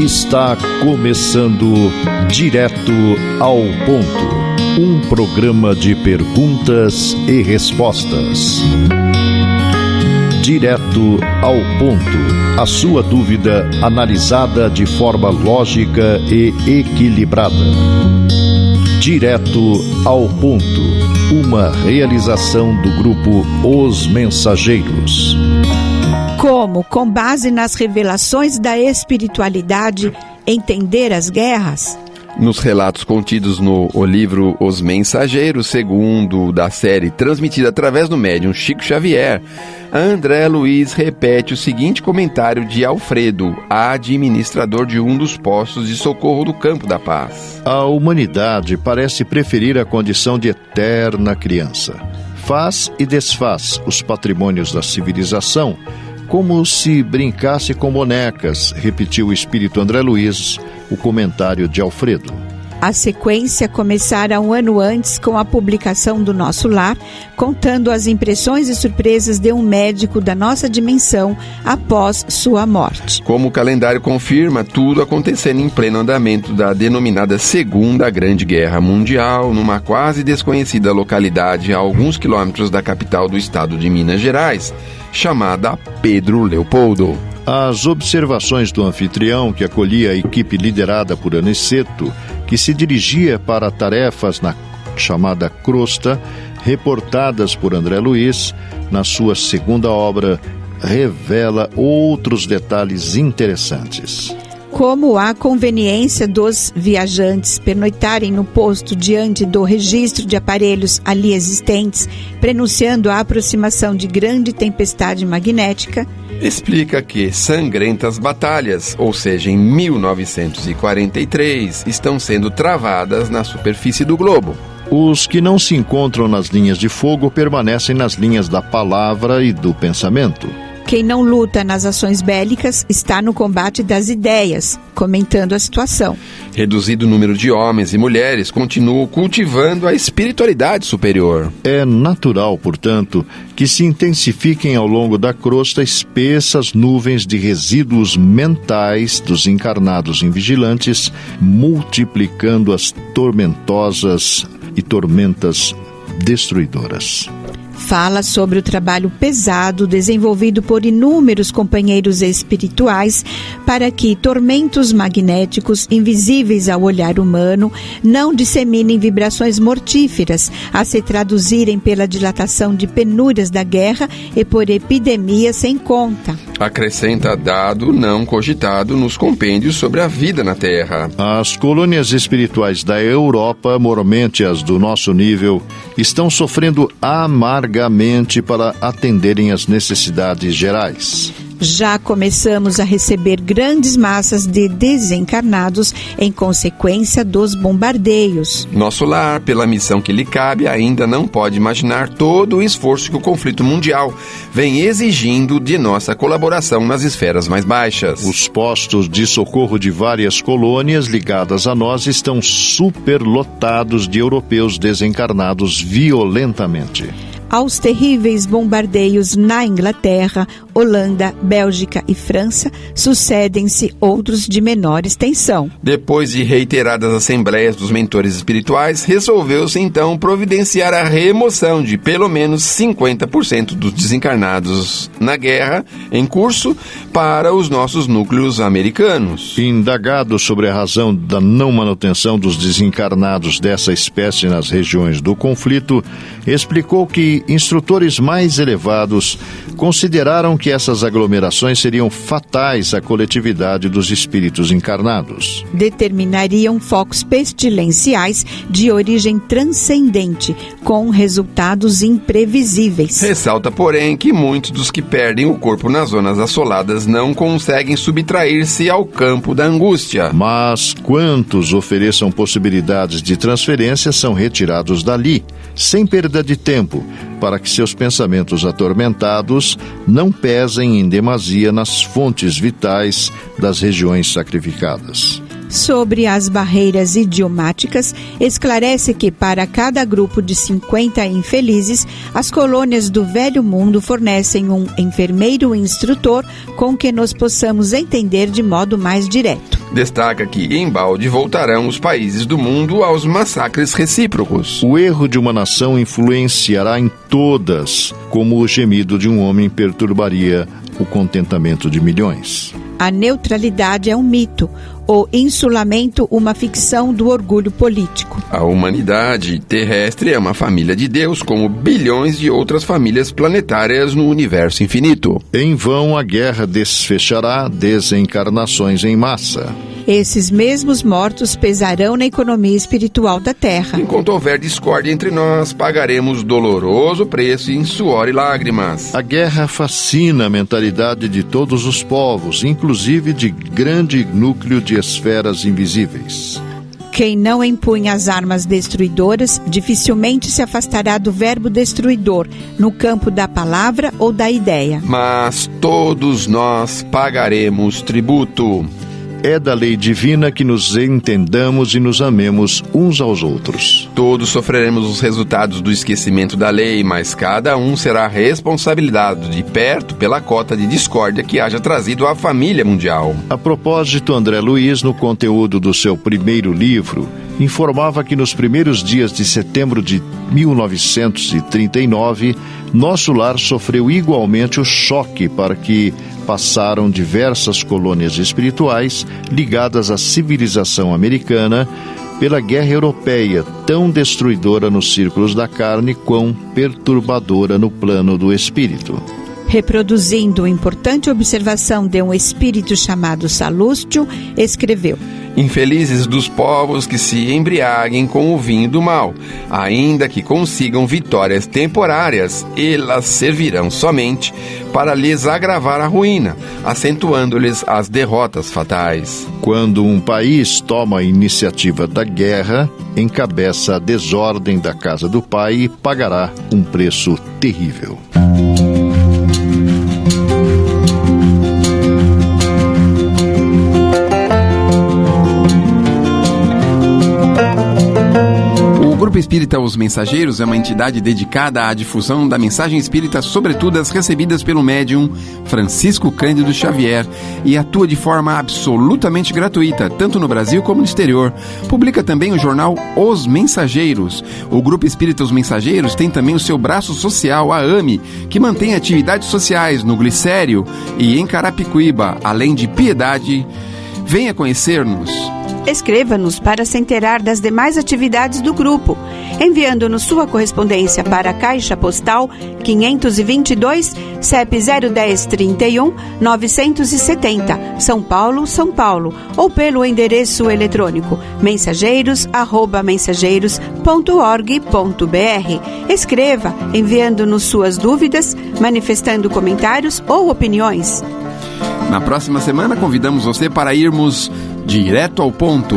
Está começando Direto ao Ponto, um programa de perguntas e respostas. Direto ao Ponto, a sua dúvida analisada de forma lógica e equilibrada. Direto ao Ponto, uma realização do grupo Os Mensageiros. Como, com base nas revelações da espiritualidade, entender as guerras? Nos relatos contidos no livro Os Mensageiros, segundo da série transmitida através do médium Chico Xavier, André Luiz repete o seguinte comentário de Alfredo, administrador de um dos postos de socorro do Campo da Paz. A humanidade parece preferir a condição de eterna criança. Faz e desfaz os patrimônios da civilização como se brincasse com bonecas, repetiu o espírito André Luiz, o comentário de Alfredo. A sequência começara um ano antes com a publicação do Nosso Lar, contando as impressões e surpresas de um médico da nossa dimensão após sua morte. Como o calendário confirma, tudo acontecendo em pleno andamento da denominada Segunda Grande Guerra Mundial, numa quase desconhecida localidade a alguns quilômetros da capital do estado de Minas Gerais, chamada Pedro Leopoldo. As observações do anfitrião, que acolhia a equipe liderada por Aniceto, que se dirigia para tarefas na chamada crosta, reportadas por André Luiz, na sua segunda obra, revela outros detalhes interessantes. Como a conveniência dos viajantes pernoitarem no posto diante do registro de aparelhos ali existentes, prenunciando a aproximação de grande tempestade magnética, explica que sangrentas batalhas, ou seja, em 1943, estão sendo travadas na superfície do globo. Os que não se encontram nas linhas de fogo permanecem nas linhas da palavra e do pensamento. Quem não luta nas ações bélicas está no combate das ideias, comentando a situação. Reduzido o número de homens e mulheres continuam cultivando a espiritualidade superior. É natural, portanto, que se intensifiquem ao longo da crosta espessas nuvens de resíduos mentais dos encarnados invigilantes, multiplicando as tormentosas e tormentas destruidoras. Fala sobre o trabalho pesado desenvolvido por inúmeros companheiros espirituais para que tormentos magnéticos invisíveis ao olhar humano não disseminem vibrações mortíferas a se traduzirem pela dilatação de penúrias da guerra e por epidemias sem conta. Acrescenta dado não cogitado nos compêndios sobre a vida na Terra. As colônias espirituais da Europa, moralmente as do nosso nível, estão sofrendo amargamente para atenderem às necessidades gerais. Já começamos a receber grandes massas de desencarnados em consequência dos bombardeios. Nosso lar, pela missão que lhe cabe, ainda não pode imaginar todo o esforço que o conflito mundial vem exigindo de nossa colaboração nas esferas mais baixas. Os postos de socorro de várias colônias ligadas a nós estão superlotados de europeus desencarnados violentamente. Aos terríveis bombardeios na Inglaterra, Holanda, Bélgica e França, sucedem-se outros de menor extensão. Depois de reiteradas assembleias dos mentores espirituais, resolveu-se então providenciar a remoção de pelo menos 50% dos desencarnados na guerra em curso para os nossos núcleos americanos. Indagado sobre a razão da não manutenção dos desencarnados dessa espécie nas regiões do conflito, explicou que instrutores mais elevados consideraram que essas aglomerações seriam fatais à coletividade dos espíritos encarnados. Determinariam focos pestilenciais de origem transcendente, com resultados imprevisíveis. Ressalta, porém, que muitos dos que perdem o corpo nas zonas assoladas não conseguem subtrair-se ao campo da angústia. Mas quantos ofereçam possibilidades de transferência são retirados dali, sem perda de tempo, para que seus pensamentos atormentados não pesem em demasia nas fontes vitais das regiões sacrificadas. Sobre as barreiras idiomáticas, esclarece que para cada grupo de 50 infelizes, as colônias do Velho Mundo fornecem um enfermeiro instrutor com que nos possamos entender de modo mais direto. Destaca que, embalde, voltarão os países do mundo aos massacres recíprocos. O erro de uma nação influenciará em todas, como o gemido de um homem perturbaria o contentamento de milhões. A neutralidade é um mito, o insulamento uma ficção do orgulho político. A humanidade terrestre é uma família de Deus, como bilhões de outras famílias planetárias no universo infinito. Em vão a guerra desfechará desencarnações em massa. Esses mesmos mortos pesarão na economia espiritual da Terra. Enquanto houver discórdia entre nós, pagaremos doloroso preço em suor e lágrimas. A guerra fascina a mentalidade de todos os povos, inclusive de grande núcleo de esferas invisíveis. Quem não empunha as armas destruidoras dificilmente se afastará do verbo destruidor, no campo da palavra ou da ideia. Mas todos nós pagaremos tributo. É da lei divina que nos entendamos e nos amemos uns aos outros. Todos sofreremos os resultados do esquecimento da lei, mas cada um será responsabilizado de perto pela cota de discórdia que haja trazido à família mundial. A propósito, André Luiz, no conteúdo do seu primeiro livro, informava que nos primeiros dias de setembro de 1939, nosso lar sofreu igualmente o choque para que passaram diversas colônias espirituais ligadas à civilização americana pela guerra europeia, tão destruidora nos círculos da carne, quão perturbadora no plano do espírito. Reproduzindo uma importante observação de um espírito chamado Salustio, escreveu: Infelizes dos povos que se embriaguem com o vinho do mal, ainda que consigam vitórias temporárias, elas servirão somente para lhes agravar a ruína, acentuando-lhes as derrotas fatais. Quando um país toma a iniciativa da guerra, encabeça a desordem da casa do pai e pagará um preço terrível. O Grupo Espírita Os Mensageiros é uma entidade dedicada à difusão da mensagem espírita, sobretudo as recebidas pelo médium Francisco Cândido Xavier, e atua de forma absolutamente gratuita, tanto no Brasil como no exterior. Publica também o jornal Os Mensageiros. O Grupo Espírita Os Mensageiros tem também o seu braço social, a AME, que mantém atividades sociais no Glicério e em Carapicuíba, além de Piedade. Venha conhecer-nos. Escreva-nos para se inteirar das demais atividades do grupo, enviando-nos sua correspondência para a Caixa Postal 522, CEP 01031 970, São Paulo, São Paulo, ou pelo endereço eletrônico mensageiros@mensageiros.org.br. Escreva, enviando-nos suas dúvidas, manifestando comentários ou opiniões. Na próxima semana, convidamos você para irmos direto ao ponto.